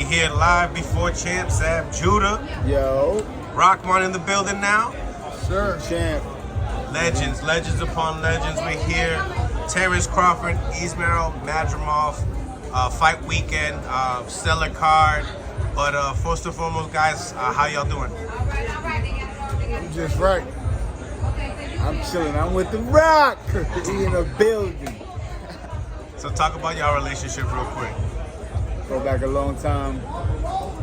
here live before champ Zab Judah. Yo. Rahman in the building now. Sure. Champ. Legends upon legends. We're here. Terrence, Crawford, Ismail, Madrimov. Fight weekend. Stellar card. But first and foremost, guys, how y'all doing? I'm just right. I'm chilling. I'm with the Rock. He in the building. So talk about y'all relationship real quick. Go back a long time.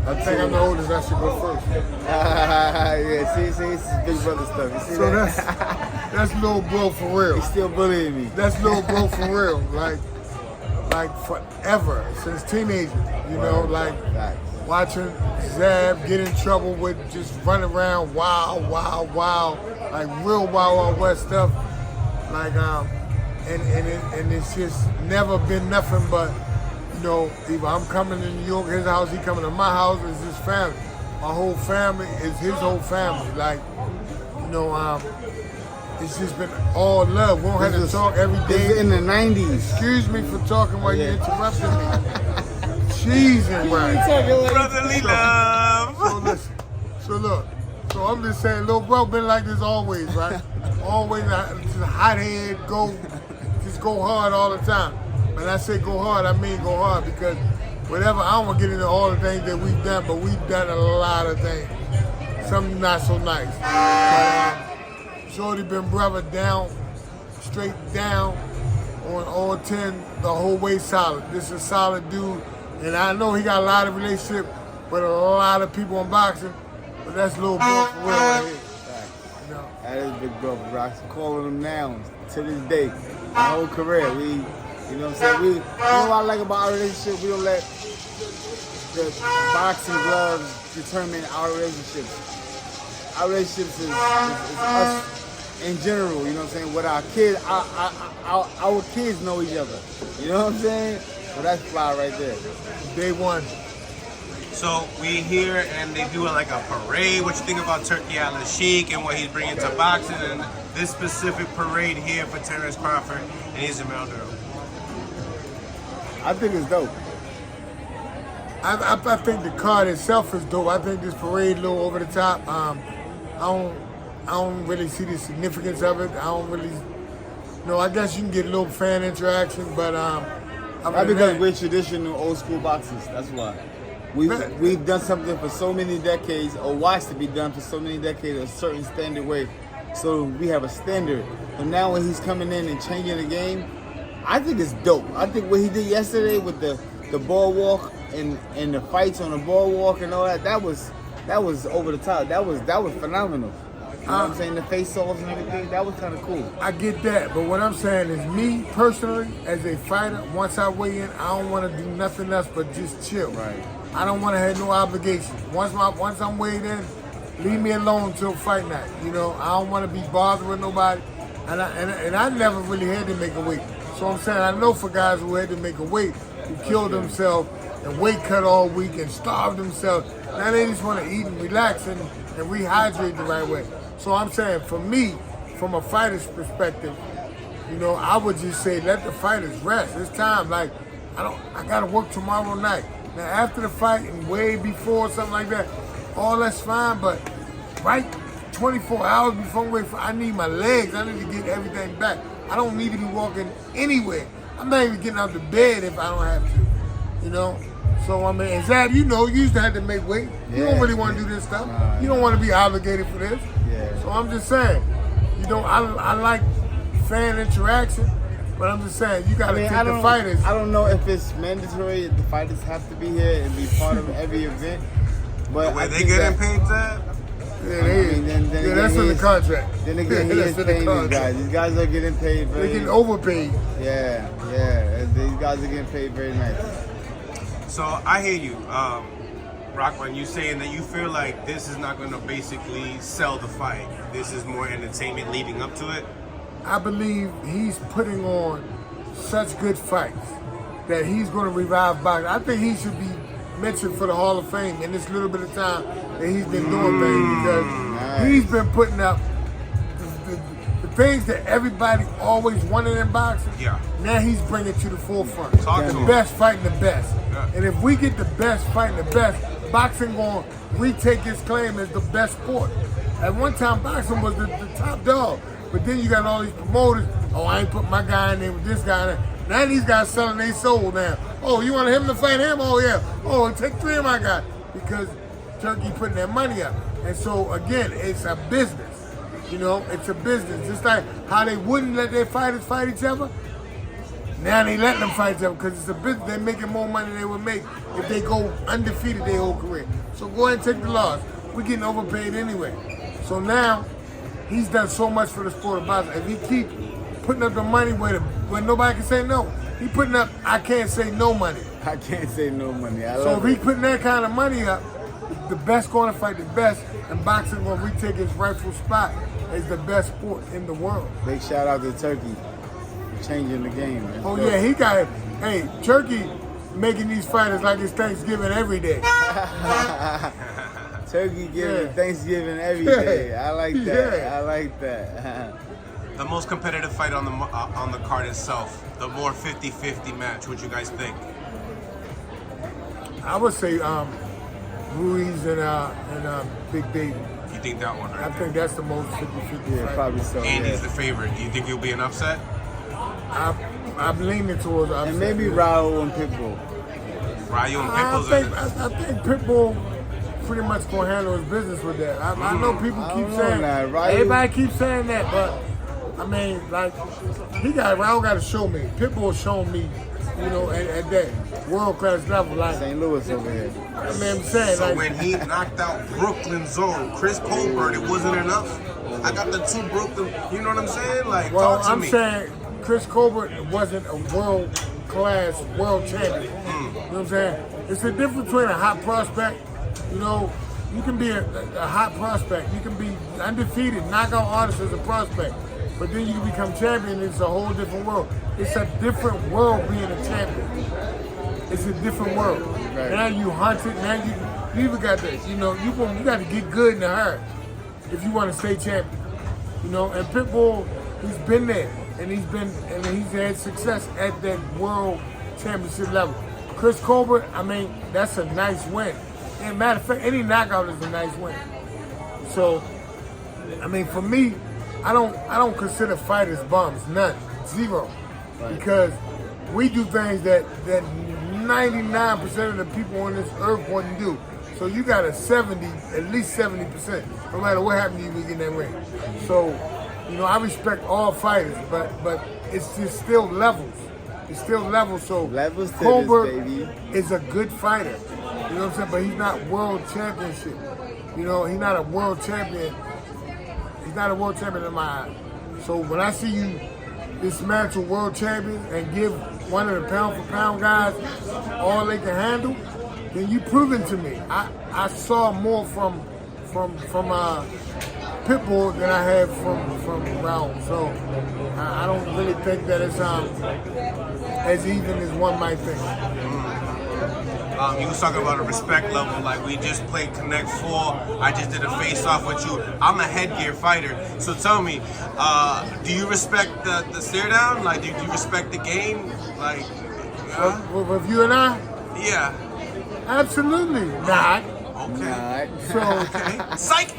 I think I'm the oldest. I should go first. Yeah, see, this is big brother stuff. You see So that? that's little bro for real. He's still bullying me. That's little bro for real. Like forever, since teenager. You know, like watching Zab get in trouble with just running around wild, like real Wild West stuff. Like and it's just never been nothing but, you know, either I'm coming to New York, his house, he coming to my house, it's his family. My whole family is his whole family. Like, you know, it's just been all love. We don't have to talk every day. In the 90s. Excuse me for talking while you interrupted me. Jesus, right. Brotherly love. So listen, so look, so I'm just saying, little bro been like this always, right? Always just hot head, just go hard all the time. When I say go hard, I mean go hard, because whatever, I don't want to get into all the things that we've done, but we've done a lot of things. Some not so nice. But Shorty been brother down, straight down, on all 10, the whole way solid. This is a solid dude, and I know he got a lot of relationship with a lot of people in boxing, but that's little bro for real right here. You know? That is big brother, Rocks. I'm calling him now to this day. My whole career, you know what I'm saying? You know what I like about our relationship? We don't let the boxing gloves determine our relationships. Our relationships is us in general, you know what I'm saying? With our kids, our kids know each other. You know what I'm saying? So that's fly right there. Day one. So we here and they doing like a parade. What you think about Turki Alalshikh and what he's bringing to boxing, and this specific parade here for Terrence, Crawford and Ismail? I think it's dope. I think the card itself is dope. I think this parade a little over the top. I don't really see the significance of it. I don't really. No, I guess you can get a little fan interaction, but Not because we're traditional old school boxers. That's why. We've done something for so many decades, or watched it be done for so many decades, a certain standard way. So we have a standard. But now when he's coming in and changing the game, I think it's dope. I think what he did yesterday with the boardwalk and the fights on the boardwalk and all that was over the top. That was phenomenal. You know what I'm saying? The face-offs and everything, that was kind of cool. I get that, but what I'm saying is, me personally, as a fighter, once I weigh in, I don't want to do nothing else but just chill. Right. I don't want to have no obligations. Once I'm weighed in, leave me alone till fight night. You know, I don't want to be bothered with nobody, and I never really had to make a weight. So I'm saying, I know for guys who had to make a weight, who killed themselves and weight cut all week and starved themselves. Now they just want to eat and relax and rehydrate the right way. So I'm saying, for me, from a fighter's perspective, you know, I would just say, let the fighters rest. It's time. Like, I got to work tomorrow night. Now, after the fight and way before, something like that, all that's fine, but right 24 hours before I need my legs. I need to get everything back. I don't need to be walking anywhere. I'm not even getting out of bed if I don't have to, you know? So, I mean, and Zab, you know, you used to have to make weight. You don't really want to do this stuff. You don't want to be obligated for this. Yeah. So I'm just saying, you know, I like fan interaction, but I'm just saying, you got to take the fighters. I don't know if it's mandatory the fighters have to be here and be part of every event. But Were they getting paid, Zab? Yeah, that's in the contract. Then again, he is paying these guys. These guys are getting paid very. They're getting overpaid. Yeah. These guys are getting paid very nice. So I hear you, Rahman. You saying that you feel like this is not going to basically sell the fight. This is more entertainment leading up to it. I believe he's putting on such good fights that he's going to revive boxing. I think he should be mentioned for the Hall of Fame in this little bit of time that he's been doing things, because he's been putting up the things that everybody always wanted in boxing, Yeah. now he's bringing to the forefront. Talk to The him. best fighting the best. Yeah. And if we get the best fighting the best, boxing going to retake its claim as the best sport. At one time, boxing was the top dog. But then you got all these promoters, oh, I ain't put my guy in there with this guy in there. Now these guys selling their soul now. Oh, you want him to fight him? Oh, yeah. Oh, take 3 of my guys. Because Turkey putting their money up. And so, again, it's a business. You know, it's a business. Just like how they wouldn't let their fighters fight each other. Now they let them fight each other because it's a business. They're making more money than they would make if they go undefeated their whole career. So go ahead and take the loss. We're getting overpaid anyway. So now, he's done so much for the sport of boxing. If he keep putting up the money where nobody can say no, he putting up I can't say no money. I can't say no money. So if he putting that kind of money up, the best going to fight the best, and boxing going to retake its rightful spot as the best sport in the world. Big shout out to Turkey for changing the game, man. Oh yeah, he got, hey, Turkey making these fighters like it's Thanksgiving every day. Turkey giving Yeah. Thanksgiving every day. I like that. Yeah. I like that. The most competitive fight on the card itself, the more 50-50 match. What you guys think? I would say Ruiz and Big Baby. You think that one? I Right? think that's the most 50-50 Yeah, fight. probably so. Andy's Yeah. the favorite. Do you think he'll be an upset? I'm leaning towards upset. And maybe Raul and Pitbull. Ryu and I Pitbull's think Pitbull pretty much gonna handle his business with that. I know people I keep don't know saying now, Ryu- everybody keeps saying that, but I mean, like Raul got to show me. Pitbull showing me, you know, at that world class level. Like St. Louis over here. I mean, I'm saying, So like when he knocked out Brooklyn Zone, Chris Colbert, it wasn't enough. I got the 2 Brooklyn. You know what I'm saying? Like, well, talk to I'm me. saying Chris Colbert wasn't a world class world champion. You know what I'm saying? It's the difference between a hot prospect. You know, you can be a hot prospect. You can be undefeated, knockout artist as a prospect. But then you can become champion. It's a whole different world. It's a different world being a champion. It's a different world. Right. Now you hunted. Now you even got to, you know, you got to get good in the herd if you want to stay champion. You know, and Pitbull, he's been there, and he's had success at that world championship level. Chris Colbert, I mean, that's a nice win. And matter of fact, any knockout is a nice win. So, I mean, for me, I don't consider fighters bums, none, 0, Right. because we do things that 99% of the people on this earth wouldn't do. So you got a 70, at least 70%, no matter what happened to you when you get in that ring. So, you know, I respect all fighters, but it's just still levels. It's still levels. So Levels to Colbert this, baby. is a good fighter. You know what I'm saying? But he's not world championship. You know, he's not a world champion. He's not a world champion in my eyes. So when I see you dismantle world champions and give one of the pound for pound guys all they can handle, then you proven to me. I saw more from Pitbull than I had from Raul. So I don't really think that it's as even as one might think. You was talking about a respect level, like we just played Connect 4. I just did a face-off with you. I'm a headgear fighter, so tell me, do you respect the stare down? Like, do you respect the game? Like, With you and I, yeah. absolutely not. Okay. Alright. So Okay. Psych.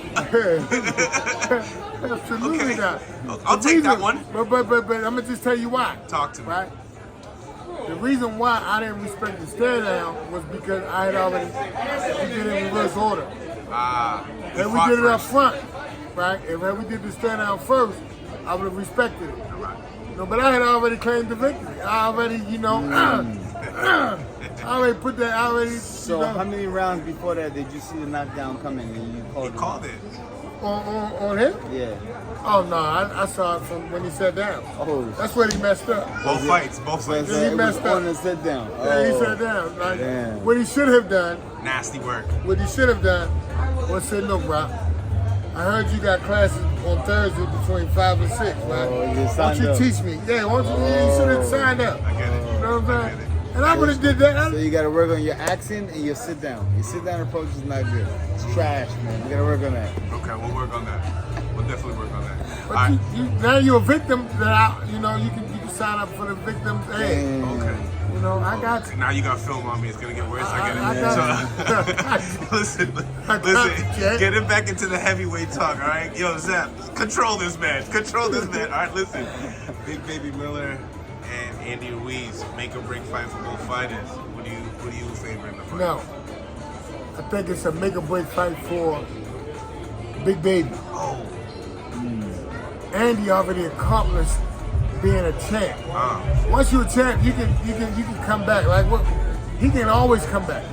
absolutely Okay. not. I'll The take that reason- one. But I'm gonna just tell you why. Talk to me. Right? The reason why I didn't respect the stare down was because I had already we did it in reverse order. And we fought did it up first. front, right? If we did the stare down first, I would have respected it. You know, but I had already claimed the victory. I already, you know, I already put that. I already. So you know, how many rounds before that did you see the knockdown coming and you He called it? called it. on him? Yeah. Oh no, I saw it from when he sat down. Oh. That's where he messed up. Both fights. So Yeah, he it was messed up. on the sit down. Yeah, he Oh. sat down. Like Damn. what he should have done. Nasty work. What he should have done was say, look, Rob, I heard you got classes on Thursday between 5 and 6, man. Oh, you Why don't signed you up. teach me? Yeah, why don't you should have signed up. I get it. You know what I'm I saying? get it. And I would have did that. So you gotta work on your accent and your sit down. Your sit down approach is not good. It's trash, man. You gotta work on that. Okay, we'll work on that. We'll definitely work on that. But now you're a victim that you can sign up for the victim's aid. Okay. You know, I got you. Now you got film on me. It's gonna get worse. I get it. listen, get it back into the heavyweight talk. All right, yo, Zap, control this man. All right, listen. Big Baby Miller and Andy Ruiz make or break fight for both fighters. What do you favor in the fight? No, I think it's a make or break fight for Big Baby. Oh. Andy already accomplished being a champ. Once you're a champ, you can come back. Like what? He can always come back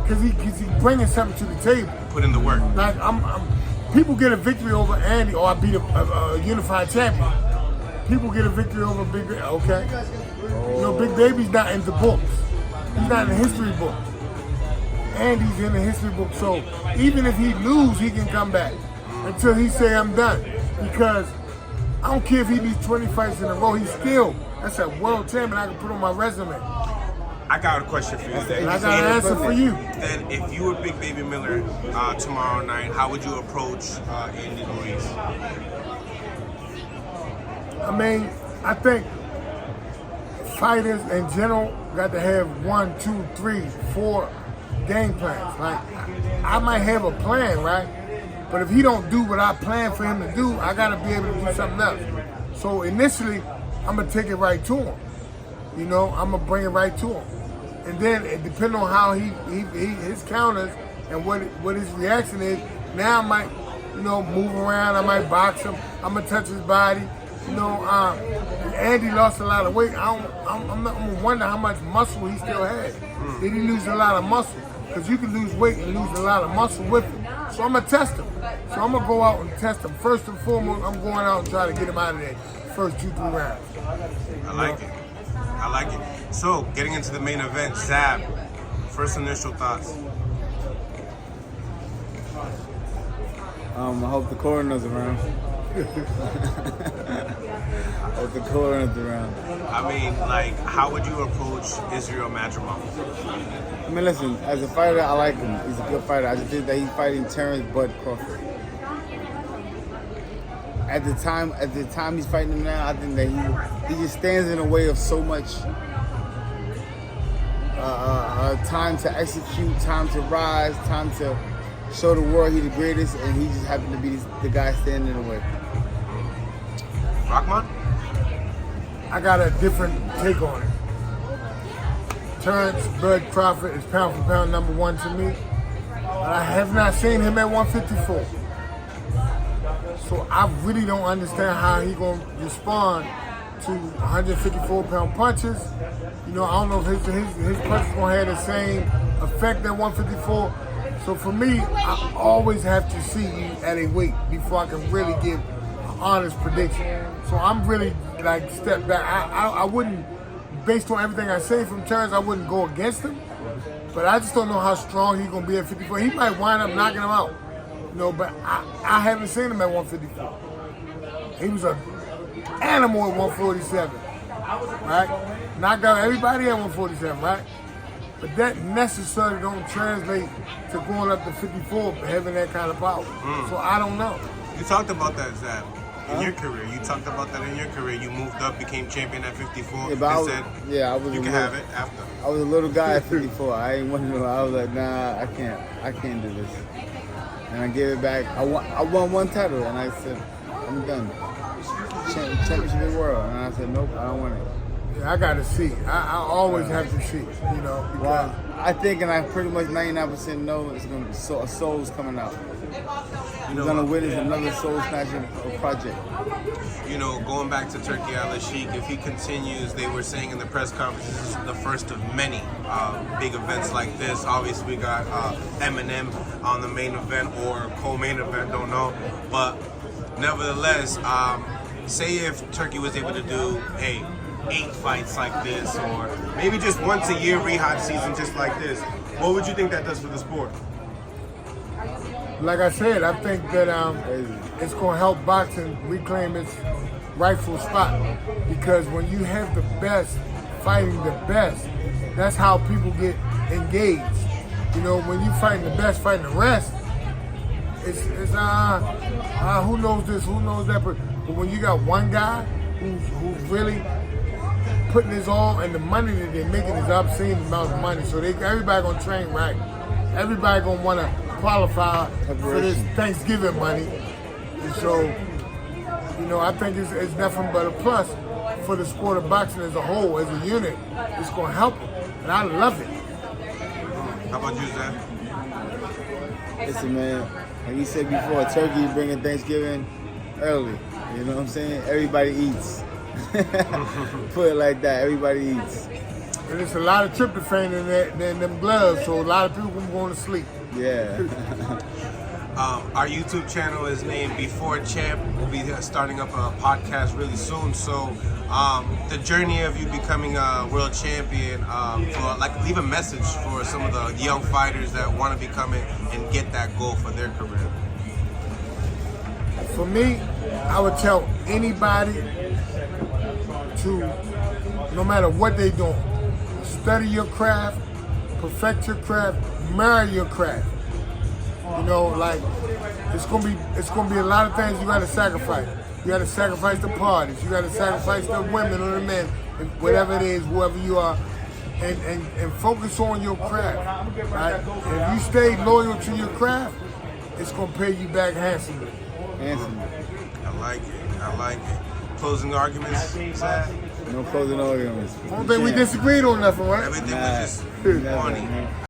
because he's bringing something to the table. Put in the work. Like people get a victory over Andy, or I beat a unified champion. People get a victory over Big Baby. Okay, Big Baby's not in the books. He's not in the history book. Andy's in the history book, so even if he lose, he can come back until he say I'm done. Because I don't care if he beats 20 fights in a row, that's a world champion I can put on my resume. I got a question for you. And I got an answer for you. Then if you were Big Baby Miller tomorrow night, how would you approach Andy Ruiz? I mean, I think fighters in general got to have 1, 2, 3, 4 game plans. Like, I might have a plan, right? But if he don't do what I plan for him to do, I gotta be able to do something else. So initially, I'm gonna take it right to him. I'm gonna bring it right to him. And then, depending on how his counters and what his reaction is, now I might, move around. I might box him. I'm gonna touch his body. Andy lost a lot of weight. I'm gonna wonder how much muscle he still has. Did he lose a lot of muscle? Because you can lose weight and lose a lot of muscle with it. So I'm gonna test him. So I'm gonna go out and test him. First and foremost, I'm going out and try to get him out of there. First 2-3 rounds. I like it. So getting into the main event, Zab. First initial thoughts. I hope the coroner's around. Hope the coroner's around. I mean, like, how would you approach Israel Madrimov? I mean, listen, as a fighter, I like him. He's a good fighter. I just think that he's fighting Terrence Crawford. At the time he's fighting him now, I think that he just stands in the way of so much time to execute, time to rise, time to show the world he's the greatest, and he just happened to be the guy standing in the way. Rahman? I got a different take on it. Terrence Bud Crawford is pound for pound number 1 to me. I have not seen him at 154. So I really don't understand how he gonna respond to 154-pound punches. I don't know if his punches gonna have the same effect at 154. So for me, I always have to see you at a weight before I can really give an honest prediction. So I'm really step back. I wouldn't, based on everything I say from Terrence, I wouldn't go against him. But I just don't know how strong he's gonna be at 54. He might wind up knocking him out. But I haven't seen him at 154. He was an animal at 147, right? Knocked out everybody at 147, right? But that necessarily don't translate to going up to 54, having that kind of power. So I don't know. You talked about that, Zab, in your career. You talked about that in your career. You moved up, became champion at 54. Yeah, I was. You can have it after. I was a little guy at 54. I ain't want to. I was like, nah, I can't do this. And I gave it back. I won 1 title, and I said, I'm done. Championship of the world, and I said, nope, I don't want it. Yeah, I got to see. I always have to see, because well, I think, and I pretty much 99% know it's going to be souls coming out. You're going to witness another soul snatching project. Going back to Turki Alalshikh, if he continues, they were saying in the press conference, this is the first of many big events like this. Obviously, we got Eminem on the main event or co-main event, don't know. But nevertheless, say if Turki was able to do, 8 fights like this, or maybe just once a year rehab season just like this, what would you think that does for the sport? Like I said, I think that it's going to help boxing reclaim its rightful spot, because when you have the best fighting the best, that's how people get engaged. When you fighting the best, fighting the rest, it's who knows this, who knows that, but But when you got one guy who's really putting his all, and the money that they're making is obscene amount of money, so everybody gonna train right. Everybody gonna want to qualify for this Thanksgiving money, and so you know I think it's nothing but a plus for the sport of boxing as a whole, as a unit. It's gonna help them, and I love it. How about you, Zach? Listen, man, like you said before, Turkey bringing Thanksgiving early. You know what I'm saying? Everybody eats. Put it like that. Everybody eats. And there's a lot of tryptophan in them gloves, so a lot of people going to sleep. Yeah. Our YouTube channel is named Before Champ. We'll be starting up a podcast really soon. So the journey of you becoming a world champion, leave a message for some of the young fighters that want to become it and get that goal for their career. For me, I would tell anybody to, no matter what they're doing, study your craft, perfect your craft, marry your craft. You know, like it's gonna be a lot of things you gotta sacrifice. You gotta sacrifice the parties, you gotta sacrifice the women or the men, whatever it is, whoever you are, and focus on your craft. Right? If you stay loyal to your craft, it's gonna pay you back handsomely. I like it. Closing arguments, Zach? No closing arguments. I don't think we disagreed on nothing, right? Everything was just funny.